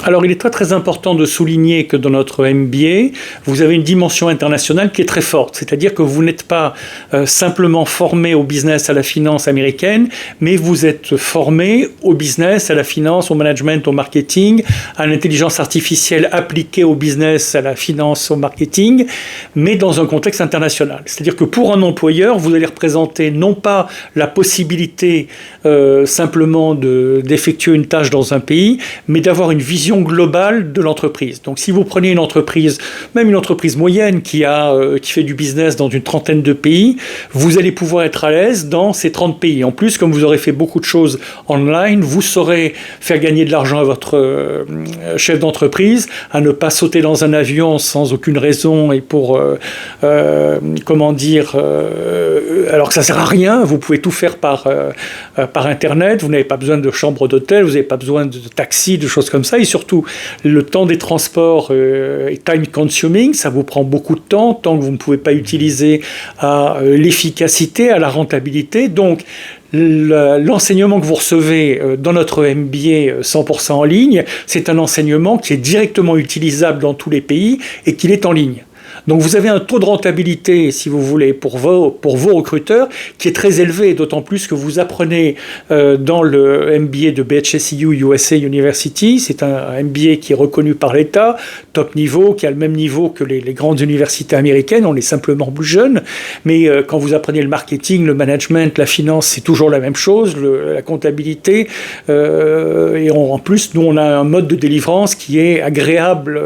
Alors, il est très très important de souligner que dans notre MBA, vous avez une dimension internationale qui est très forte. C'est-à-dire que vous n'êtes pas simplement formé au business, à la finance américaine, mais vous êtes formé au business, à la finance, au management, au marketing, à l'intelligence artificielle appliquée au business, à la finance, au marketing, mais dans un contexte international. C'est-à-dire que pour un employeur, vous allez représenter non pas la possibilité simplement d'effectuer une tâche dans un pays, mais d'avoir une vision globale de l'entreprise. Donc si vous prenez une entreprise, même une entreprise moyenne qui fait du business dans une trentaine de pays, vous allez pouvoir être à l'aise dans ces 30 pays. En plus, comme vous aurez fait beaucoup de choses online, vous saurez faire gagner de l'argent à votre chef d'entreprise, à ne pas sauter dans un avion sans aucune raison et pour, alors que ça sert à rien, vous pouvez tout faire par Internet, vous n'avez pas besoin de chambre d'hôtel, vous n'avez pas besoin de taxi, de choses comme ça, et surtout, le temps des transports est time consuming, ça vous prend beaucoup de temps que vous ne pouvez pas utiliser à l'efficacité, à la rentabilité. Donc, l'enseignement que vous recevez dans notre MBA 100% en ligne, c'est un enseignement qui est directement utilisable dans tous les pays et qu'il est en ligne. Donc vous avez un taux de rentabilité, si vous voulez, pour vos recruteurs, qui est très élevé, d'autant plus que vous apprenez dans le MBA de BHSU USA University. C'est un MBA qui est reconnu par l'État, top niveau, qui a le même niveau que les grandes universités américaines. On est simplement plus jeunes, mais quand vous apprenez le marketing, le management, la finance, c'est toujours la même chose, la comptabilité. Et en plus, nous, on a un mode de délivrance qui est agréable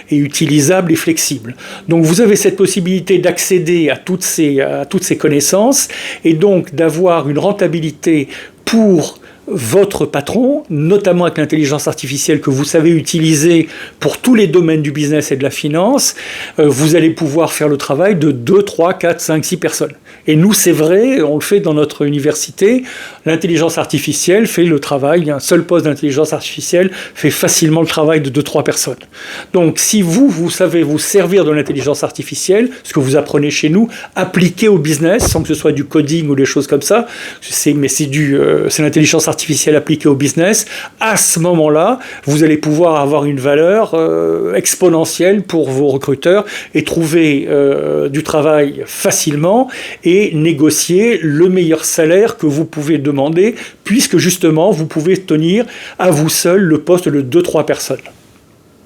et utilisable et flexible. Donc vous avez cette possibilité d'accéder à toutes ces connaissances et donc d'avoir une rentabilité pour votre patron, notamment avec l'intelligence artificielle que vous savez utiliser pour tous les domaines du business et de la finance. Vous allez pouvoir faire le travail de 2, 3, 4, 5, 6 personnes. Et nous, c'est vrai, on le fait dans notre université, l'intelligence artificielle fait le travail, un seul poste d'intelligence artificielle fait facilement le travail de 2, 3 personnes. Donc si vous savez vous servir de l'intelligence artificielle, ce que vous apprenez chez nous, appliquer au business, sans que ce soit du coding ou des choses comme ça, c'est l'intelligence artificielle appliquée au business, à ce moment-là, vous allez pouvoir avoir une valeur exponentielle pour vos recruteurs et trouver du travail facilement et négocier le meilleur salaire que vous pouvez demander, puisque justement, vous pouvez tenir à vous seul le poste de 2-3 personnes.